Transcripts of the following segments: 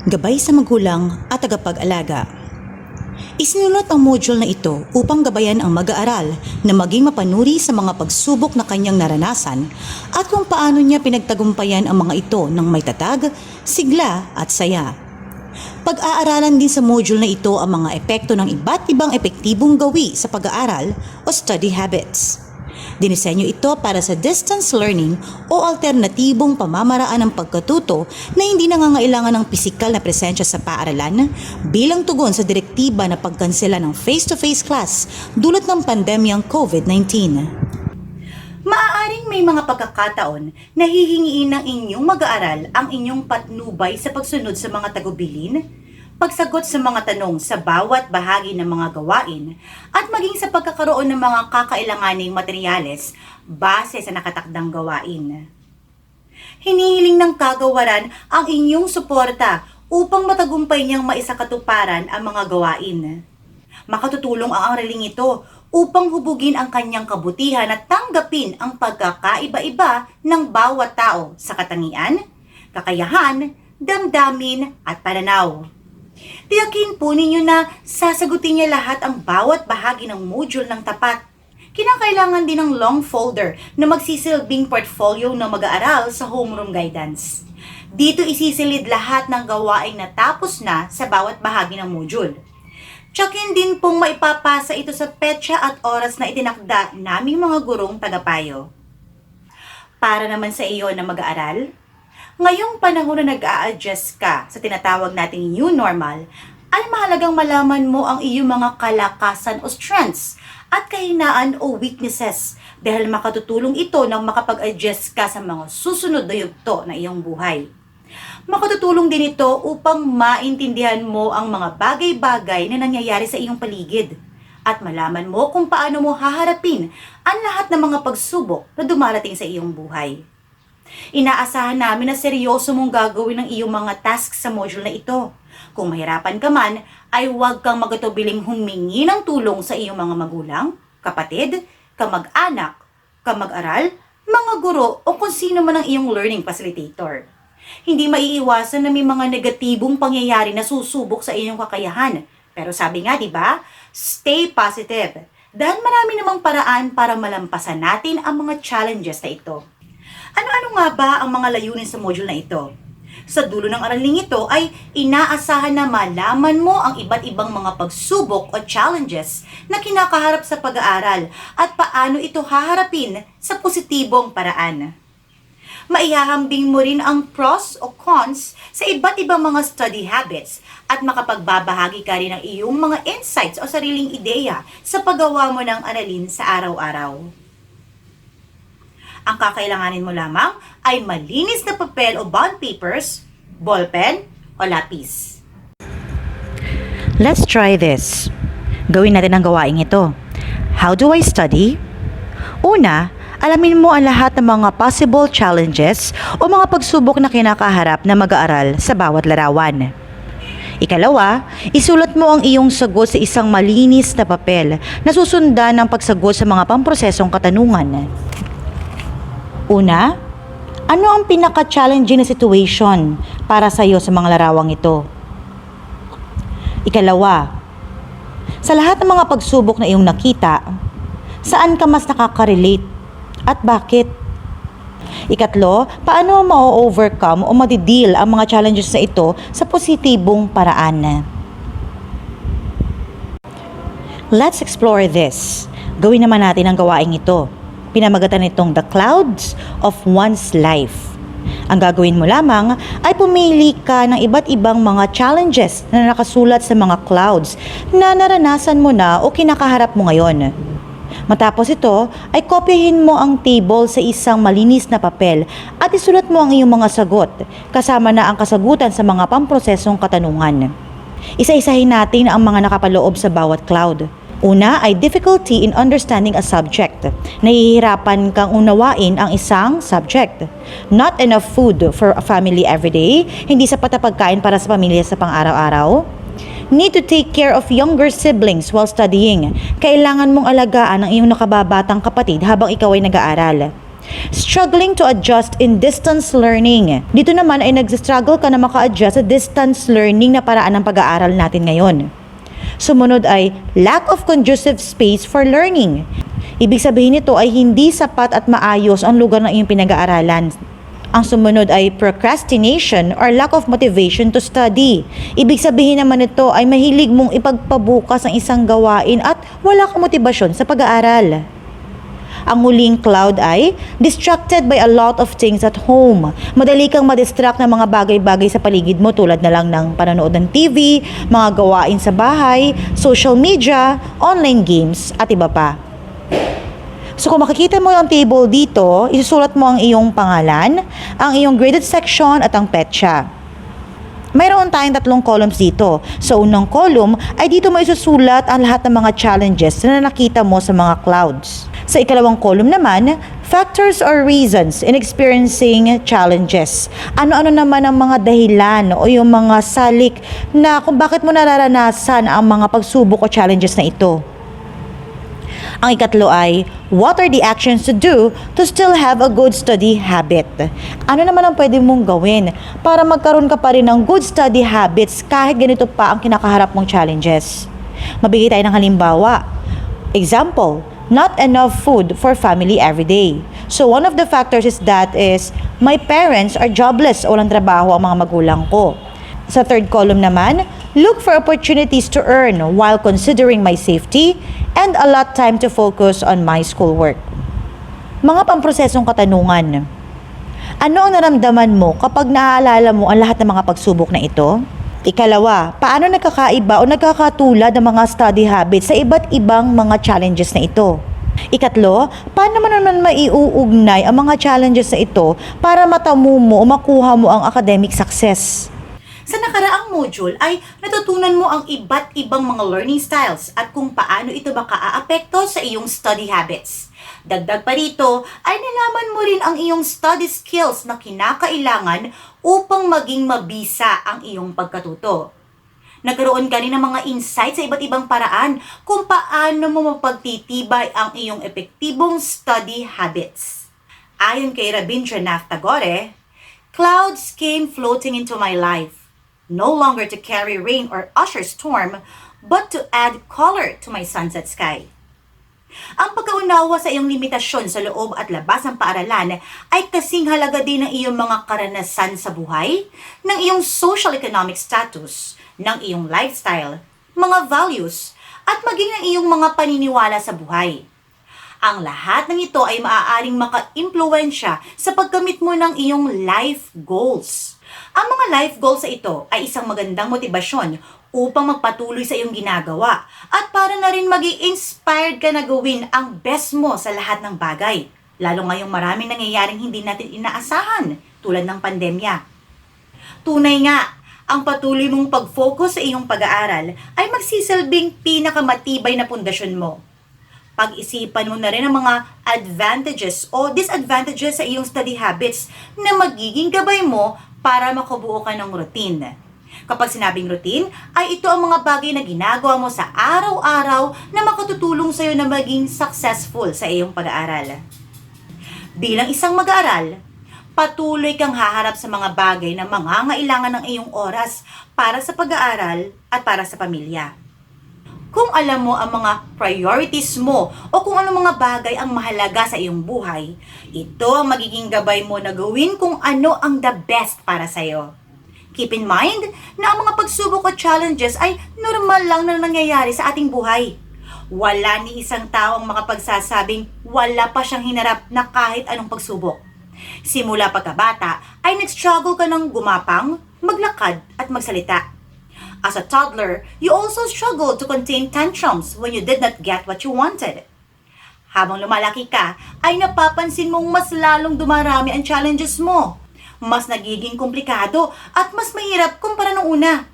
Gabay sa magulang at tagapag-alaga. Isinulat ang module na ito upang gabayan ang mag-aaral na maging mapanuri sa mga pagsubok na kanyang naranasan at kung paano niya pinagtagumpayan ang mga ito ng may tatag, sigla at saya. Pag-aaralan din sa module na ito ang mga epekto ng iba't ibang epektibong gawi sa pag-aaral o study habits. Dinisenyo ito para sa distance learning o alternatibong pamamaraan ng pagkatuto na hindi nangangailangan ng pisikal na presensya sa paaralan bilang tugon sa direktiba na pagkansela ng face-to-face class dulot ng pandemyang COVID-19. Maaaring may mga pagkakataon na hihingiin ng inyong mag-aaral ang inyong patnubay sa pagsunod sa mga tagubilin, pagsagot sa mga tanong sa bawat bahagi ng mga gawain, at maging sa pagkakaroon ng mga kakailanganing materyales base sa nakatakdang gawain. Hinihiling ng kagawaran ang inyong suporta upang matagumpay niyang maisakatuparan ang mga gawain. Makatutulong ang araling ito upang hubugin ang kanyang kabutihan at tanggapin ang pagkakaiba-iba ng bawat tao sa katangian, kakayahan, damdamin at pananaw. Tiyakin po ninyo na sasagutin niya lahat ang bawat bahagi ng module ng tapat. Kinakailangan din ng long folder na magsisilbing portfolio ng mag-aaral sa homeroom guidance. Dito isisilid lahat ng gawaing natapos na sa bawat bahagi ng module. Tsakin din pong maipapasa ito sa petsa at oras na itinakda naming mga gurong tagapayo. Para naman sa iyo na mag-aaral, ngayong panahon na nag-a-adjust ka sa tinatawag nating new normal, ay mahalagang malaman mo ang iyong mga kalakasan o strengths at kahinaan o weaknesses dahil makatutulong ito nang makapag-adjust ka sa mga susunod na yugto na iyong buhay. Makatutulong din ito upang maintindihan mo ang mga bagay-bagay na nangyayari sa iyong paligid at malaman mo kung paano mo haharapin ang lahat ng mga pagsubok na dumarating sa iyong buhay. Inaasahan namin na seryoso mong gagawin ang iyong mga tasks sa module na ito. Kung mahirapan ka man, ay huwag kang magatubiling humingi ng tulong sa iyong mga magulang, kapatid, kamag-anak, kamag-aral, mga guro o kung sino man ang iyong learning facilitator. Hindi maiiwasan na may mga negatibong pangyayari na susubok sa iyong kakayahan. Pero sabi nga, di ba? Stay positive. Dahil marami namang paraan para malampasan natin ang mga challenges na ito. Ano-ano nga ba ang mga layunin sa module na ito? Sa dulo ng araling ito ay inaasahan na malaman mo ang iba't ibang mga pagsubok o challenges na kinakaharap sa pag-aaral at paano ito haharapin sa positibong paraan. Maihahambing mo rin ang pros o cons sa iba't ibang mga study habits at makapagbabahagi ka rin ng iyong mga insights o sariling ideya sa paggawa mo ng aralin sa araw-araw. Ang kakailanganin mo lamang ay malinis na papel o bond papers, ballpen o lapis. Let's try this. Gawin natin ang gawaing ito. How do I study? Una, alamin mo ang lahat ng mga possible challenges o mga pagsubok na kinakaharap na mag-aaral sa bawat larawan. Ikalawa, isulat mo ang iyong sagot sa isang malinis na papel na susundan ng pagsagot sa mga pamprosesong katanungan. Una, ano ang pinaka-challenging na situation para sa iyo sa mga larawang ito? Ikalawa, sa lahat ng mga pagsubok na iyong nakita, saan ka mas nakaka-relate at bakit? Ikatlo, paano mo ma-overcome o ma-deal ang mga challenges na ito sa positibong paraan? Let's explore this. Gawin naman natin ang gawaing ito. Pinamagatan nitong The Clouds of One's Life. Ang gagawin mo lamang ay pumili ka ng iba't ibang mga challenges na nakasulat sa mga clouds na naranasan mo na o kinakaharap mo ngayon. Matapos ito, ay kopyahin mo ang table sa isang malinis na papel at isulat mo ang iyong mga sagot, kasama na ang kasagutan sa mga pamprosesong katanungan. Isa-isahin natin ang mga nakapaloob sa bawat cloud. Una ay difficulty in understanding a subject. Nahihirapan kang unawain ang isang subject. Not enough food for a family everyday. Hindi sapat na pagkain para sa pamilya sa pang-araw-araw. Need to take care of younger siblings while studying. Kailangan mong alagaan ang iyong nakababatang kapatid habang ikaw ay nag-aaral. Struggling to adjust in distance learning. Dito naman ay nag-struggle ka na maka-adjust sa distance learning na paraan ng pag-aaral natin ngayon. Sumunod ay lack of conducive space for learning. Ibig sabihin nito ay hindi sapat at maayos ang lugar ng iyong pinag-aaralan. Ang sumunod ay procrastination or lack of motivation to study. Ibig sabihin naman nito ay mahilig mong ipagpabukas ang isang gawain at wala kang motibasyon sa pag-aaral. Ang huling cloud ay distracted by a lot of things at home. Madali kang madistract ng mga bagay-bagay sa paligid mo tulad na lang ng panonood ng TV, mga gawain sa bahay, social media, online games at iba pa. So kung makikita mo ang table dito, isusulat mo ang iyong pangalan, ang iyong graded section at ang petsa. Mayroon tayong 3 columns dito. Sa unang column ay dito mo isusulat ang lahat ng mga challenges na nakita mo sa mga clouds. Sa ikalawang column naman, factors or reasons in experiencing challenges. Ano-ano naman ang mga dahilan o yung mga salik na kung bakit mo nararanasan ang mga pagsubok o challenges na ito. Ang ikatlo ay, what are the actions to do to still have a good study habit? Ano naman ang pwede mong gawin para magkaroon ka pa rin ng good study habits kahit ganito pa ang kinakaharap mong challenges? Mabigay tayo ng halimbawa. Example, not enough food for family every day. So one of the factors is my parents are jobless o walang trabaho ang mga magulang ko. Sa third column naman, look for opportunities to earn while considering my safety and a lot time to focus on my schoolwork. Mga pamprosesong katanungan. Ano ang naramdaman mo kapag naaalala mo ang lahat ng mga pagsubok na ito? Ikalawa, paano nagkakaiba o nagkakatulad ang mga study habits sa iba't ibang mga challenges na ito? Ikatlo, paano mo naman maiuugnay ang mga challenges na ito para matamu mo o makuha mo ang academic success? Sa nakaraang module ay natutunan mo ang iba't ibang mga learning styles at kung paano ito makaaapekto sa iyong study habits. Dagdag pa rito ay nalaman mo rin ang iyong study skills na kinakailangan upang maging mabisa ang iyong pagkatuto. Nagkaroon ka rin ng mga insights sa iba't ibang paraan kung paano mo mapagtitibay ang iyong epektibong study habits. Ayon kay Rabindranath Tagore, clouds came floating into my life, no longer to carry rain or usher storm, but to add color to my sunset sky. Ang pagkaunawa sa iyong limitasyon sa loob at labas ng paaralan ay kasing halaga din ng iyong mga karanasan sa buhay, ng iyong social-economic status, ng iyong lifestyle, mga values, at maging ng iyong mga paniniwala sa buhay. Ang lahat ng ito ay maaaring maka-impluwensya sa pagkamit mo ng iyong life goals. Ang mga life goals sa ito ay isang magandang motibasyon upang magpatuloy sa iyong ginagawa at para na rin maging inspired ka na gawin ang best mo sa lahat ng bagay. Lalo ngayong maraming nangyayaring hindi natin inaasahan tulad ng pandemya. Tunay nga, ang patuloy mong pag-focus sa iyong pag-aaral ay magsisilbing pinakamatibay na pundasyon mo. Pag-isipan mo na rin ang mga advantages o disadvantages sa iyong study habits na magiging gabay mo para makabuo ka ng routine. Kapag sinabing routine, ay ito ang mga bagay na ginagawa mo sa araw-araw na makatutulong sa iyo na maging successful sa iyong pag-aaral. Bilang isang mag-aaral, patuloy kang haharap sa mga bagay na mangangailangan ng iyong oras para sa pag-aaral at para sa pamilya. Kung alam mo ang mga priorities mo o kung ano mga bagay ang mahalaga sa iyong buhay, ito ang magiging gabay mo na gawin kung ano ang the best para sa iyo. Keep in mind na ang mga pagsubok o challenges ay normal lang na nangyayari sa ating buhay. Wala ni isang tao ang makapagsasabing wala pa siyang hinarap na kahit anong pagsubok. Simula pagkabata ay nag-struggle ka ng gumapang, maglakad at magsalita. As a toddler, you also struggled to contain tantrums when you did not get what you wanted. Habang lumalaki ka, ay napapansin mong mas lalong dumarami ang challenges mo. Mas nagiging komplikado at mas mahirap kumpara nung una.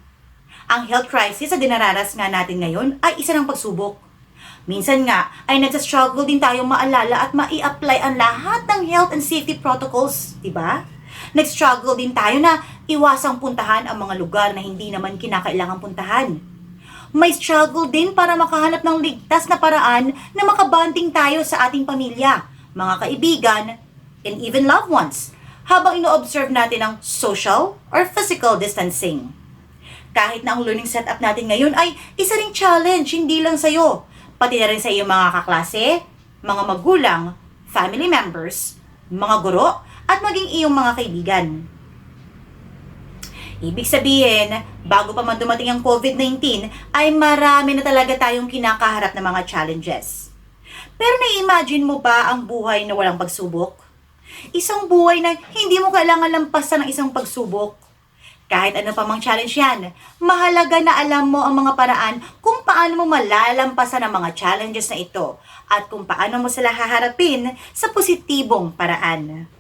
Ang health crisis na dinaranas nga natin ngayon ay isa ng pagsubok. Minsan nga ay nagsastruggle din tayong maalala at mai-apply ang lahat ng health and safety protocols, di ba? Nag-struggle din tayo na iwasang puntahan ang mga lugar na hindi naman kinakailangang puntahan. May struggle din para makahanap ng ligtas na paraan na makabanding tayo sa ating pamilya, mga kaibigan, and even loved ones habang ino-observe natin ang social or physical distancing. Kahit na ang learning setup natin ngayon ay isa ring challenge, hindi lang sa'yo, pati na rin sa iyong mga kaklase, mga magulang, family members, mga guro, at maging iyong mga kaibigan. Ibig sabihin, bago pa man dumating ang COVID-19, ay marami na talaga tayong kinakaharap na mga challenges. Pero na-imagine mo ba ang buhay na walang pagsubok? Isang buhay na hindi mo kailangan lampasan ng isang pagsubok. Kahit ano pa mang challenge yan, mahalaga na alam mo ang mga paraan kung paano mo malalampasan ang mga challenges na ito at kung paano mo sila haharapin sa positibong paraan.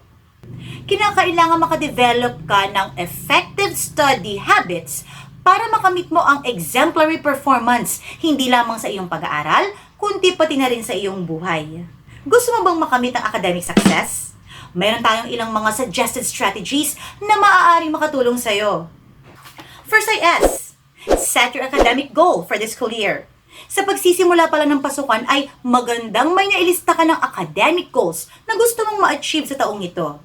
Kinakailangan makadevelop ka ng effective study habits para makamit mo ang exemplary performance hindi lamang sa iyong pag-aaral, kundi pati na rin sa iyong buhay. Gusto mo bang makamit ang academic success? Meron tayong ilang mga suggested strategies na maaaring makatulong sa'yo. First ay S. Set your academic goal for this school year. Sa pagsisimula pala ng pasukan ay magandang may nailista ka ng academic goals na gusto mong ma-achieve sa taong ito.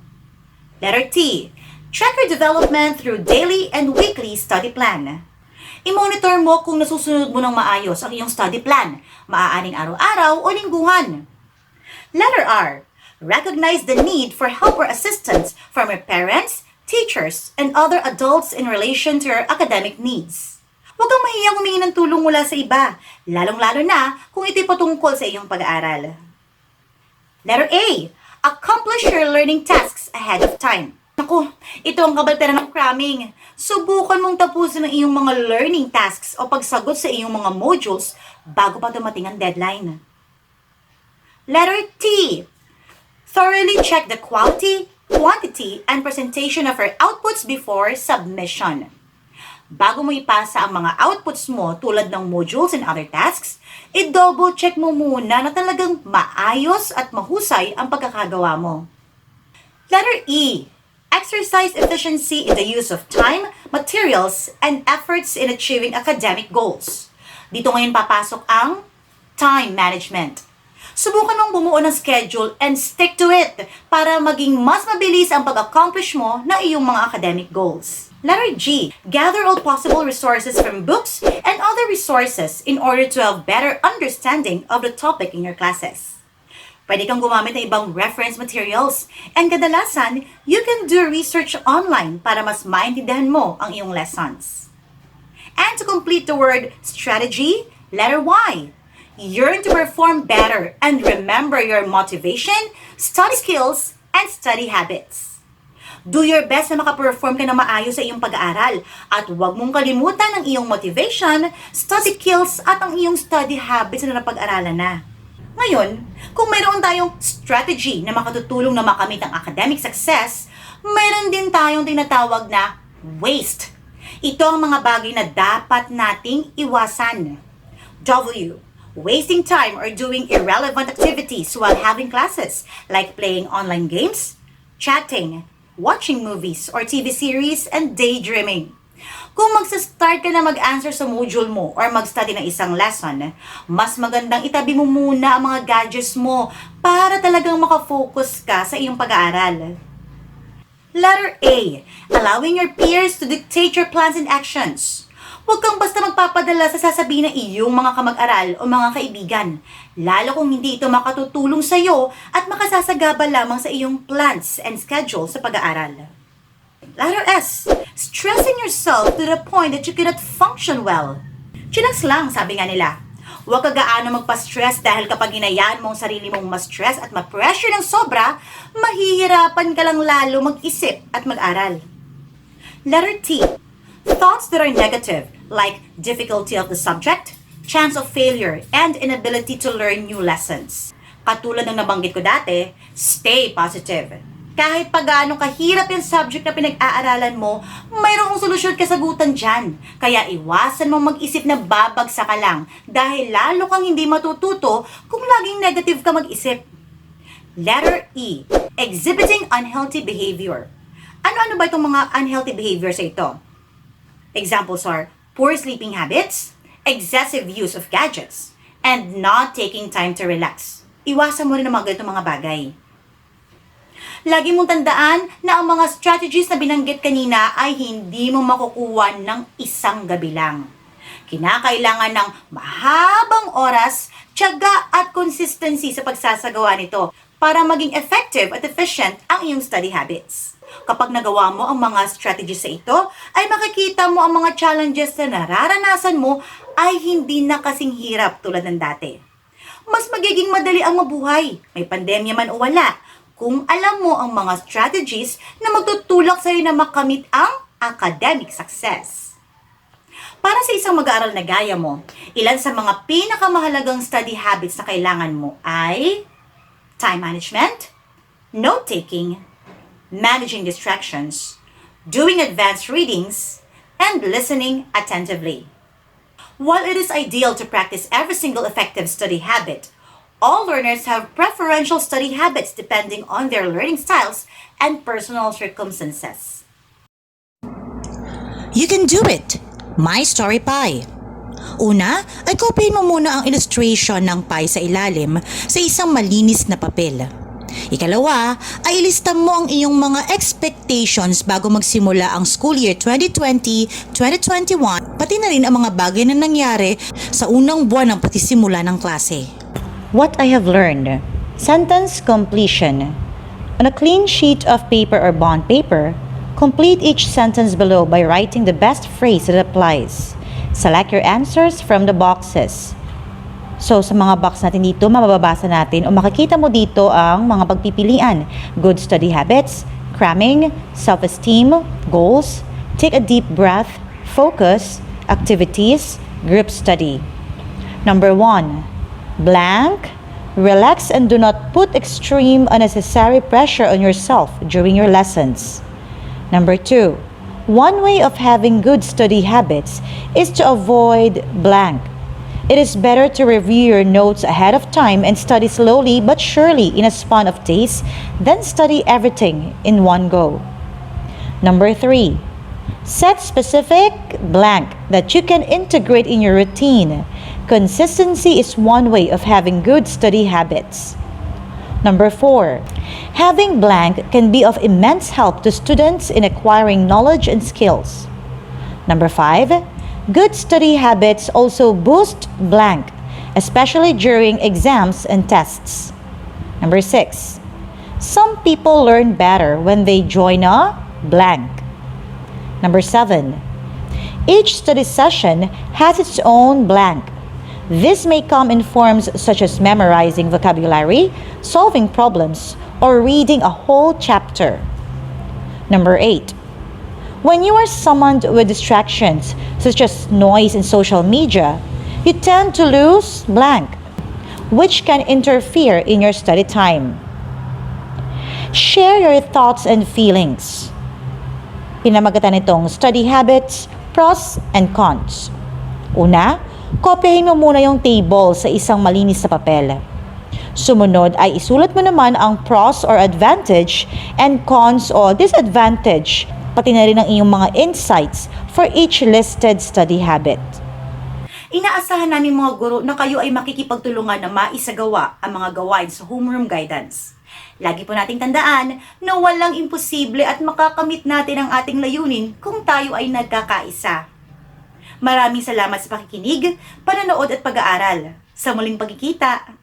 Letter T. Track your development through daily and weekly study plan. I-monitor mo kung nasusunod mo ng maayos ang iyong study plan, maaaring araw-araw o lingguhan. Letter R. Recognize the need for help or assistance from your parents, teachers, and other adults in relation to your academic needs. Huwag kang mahiyang humingi ng tulong mula sa iba, lalong-lalo na kung ito'y patungkol sa iyong pag-aaral. Letter A. Accomplish your learning tasks ahead of time. Naku, ito ang kabalteran ng cramming. Subukan mong tapusin ang iyong mga learning tasks o pagsagot sa iyong mga modules bago pa dumating ang deadline. Letter T. Thoroughly check the quality, quantity, and presentation of your outputs before submission. Bago mo ipasa ang mga outputs mo tulad ng modules and other tasks, i-double check mo muna na talagang maayos at mahusay ang pagkakagawa mo. Letter E. Exercise efficiency in the use of time, materials, and efforts in achieving academic goals. Dito ngayon papasok ang time management. Subukan mong bumuo ng schedule and stick to it para maging mas mabilis ang pag-accomplish mo na iyong mga academic goals. Letter G. Gather all possible resources from books and other resources in order to have better understanding of the topic in your classes. Pwede kang gumamit ng ibang reference materials and kadalasan, you can do research online para mas maintindihan mo ang iyong lessons. And to complete the word strategy, letter Y. Yearn to perform better and remember your motivation, study skills, and study habits. Do your best na makaperform ka na maayos sa iyong pag-aaral at huwag mong kalimutan ang iyong motivation, study skills, at ang iyong study habits na napag-aralan na. Ngayon, kung mayroon tayong strategy na makatutulong na makamit ang academic success, mayroon din tayong tinatawag na waste. Ito ang mga bagay na dapat nating iwasan. W. Wasting time or doing irrelevant activities while having classes, like playing online games, chatting, watching movies or TV series, and daydreaming. Kung magsa-start ka na mag-answer sa module mo or mag-study ng isang lesson, mas magandang itabi mo muna ang mga gadgets mo para talagang makafocus ka sa iyong pag-aaral. Letter A. Allowing your peers to dictate your plans and actions. Huwag kang basta magpapadala sa sasabihin ng iyong mga kamag-aral o mga kaibigan, lalo kung hindi ito makatutulong sa iyo at makasasagabal lamang sa iyong plans and schedule sa pag-aaral. Letter S. Stressing yourself to the point that you cannot function well. Chillax lang, sabi nga nila. Huwag ka gaano magpa-stress dahil kapag hinayaan mo ang sarili mong ma-stress at ma-pressure ng sobra, mahihirapan ka lang lalo mag-isip at mag-aral. Letter T. Thoughts that are negative, like difficulty of the subject, chance of failure, and inability to learn new lessons. Katulad ng nabanggit ko dati, stay positive. Kahit pa gaano kahirap yung subject na pinag-aaralan mo, mayroong solusyon kasagutan dyan. Kaya iwasan mong mag-isip na babagsak ka lang dahil lalo kang hindi matututo kung laging negative ka mag-isip. Letter E. Exhibiting unhealthy behavior. Ano-ano ba itong mga unhealthy behaviors sa ito? Examples are poor sleeping habits, excessive use of gadgets, and not taking time to relax. Iwasan mo rin ang mga ganitong mga bagay. Lagi mong tandaan na ang mga strategies na binanggit kanina ay hindi mo makukuha ng isang gabi lang. Kinakailangan ng mahabang oras, tiyaga at consistency sa pagsasagawa nito para maging effective at efficient ang iyong study habits. Kapag nagawa mo ang mga strategies sa ito, ay makikita mo ang mga challenges na nararanasan mo ay hindi na kasing hirap tulad ng dati. Mas magiging madali ang mabuhay, may pandemya man o wala, kung alam mo ang mga strategies na magtutulak sa iyo na makamit ang academic success. Para sa isang mag-aaral na gaya mo, ilan sa mga pinakamahalagang study habits na kailangan mo ay time management, note-taking, managing distractions, doing advanced readings, and listening attentively. While it is ideal to practice every single effective study habit, all learners have preferential study habits depending on their learning styles and personal circumstances. You can do it! My Story Pie. Una, ay kopyahin mo muna ang illustration ng pie sa ilalim sa isang malinis na papel. Ikalawa, ay ilista mo ang iyong mga expectations bago magsimula ang school year 2020-2021, pati na rin ang mga bagay na nangyari sa unang buwan ng patisimula ng klase. What I have learned. Sentence completion. On a clean sheet of paper or bond paper, complete each sentence below by writing the best phrase that applies. Select your answers from the boxes. So, sa mga box natin dito, mababasa natin o makikita mo dito ang mga pagpipilian. Good study habits, cramming, self-esteem, goals, take a deep breath, focus, activities, group study. Number 1. Blank. Relax and do not put extreme unnecessary pressure on yourself during your lessons. Number 2. One way of having good study habits is to avoid blank. It is better to review your notes ahead of time and study slowly but surely in a span of days than study everything in one go. Number 3. Set specific blank that you can integrate in your routine. Consistency is one way of having good study habits. Number 4. Having blank can be of immense help to students in acquiring knowledge and skills. Number 5. Good study habits also boost blank, especially during exams and tests. Number 6. Some people learn better when they join a blank. Number 7. Each study session has its own blank. This may come in forms such as memorizing vocabulary, solving problems, or reading a whole chapter. Number 8. When you are summoned with distractions such as noise and social media, you tend to lose blank, which can interfere in your study time. Share your thoughts and feelings. Pinamagatan itong study habits, pros and cons. Una, kopyahin mo muna yung table sa isang malinis na papel. Sumunod ay isulat mo naman ang pros or advantage and cons or disadvantage, pati na rin ang iyong mga insights for each listed study habit. Inaasahan namin mga guro na kayo ay makikipagtulungan na maisagawa ang mga gawain sa homeroom guidance. Lagi po nating tandaan na walang imposible at makakamit natin ang ating layunin kung tayo ay nagkakaisa. Maraming salamat sa pakikinig, panonood at pag-aaral. Sa muling pagkikita!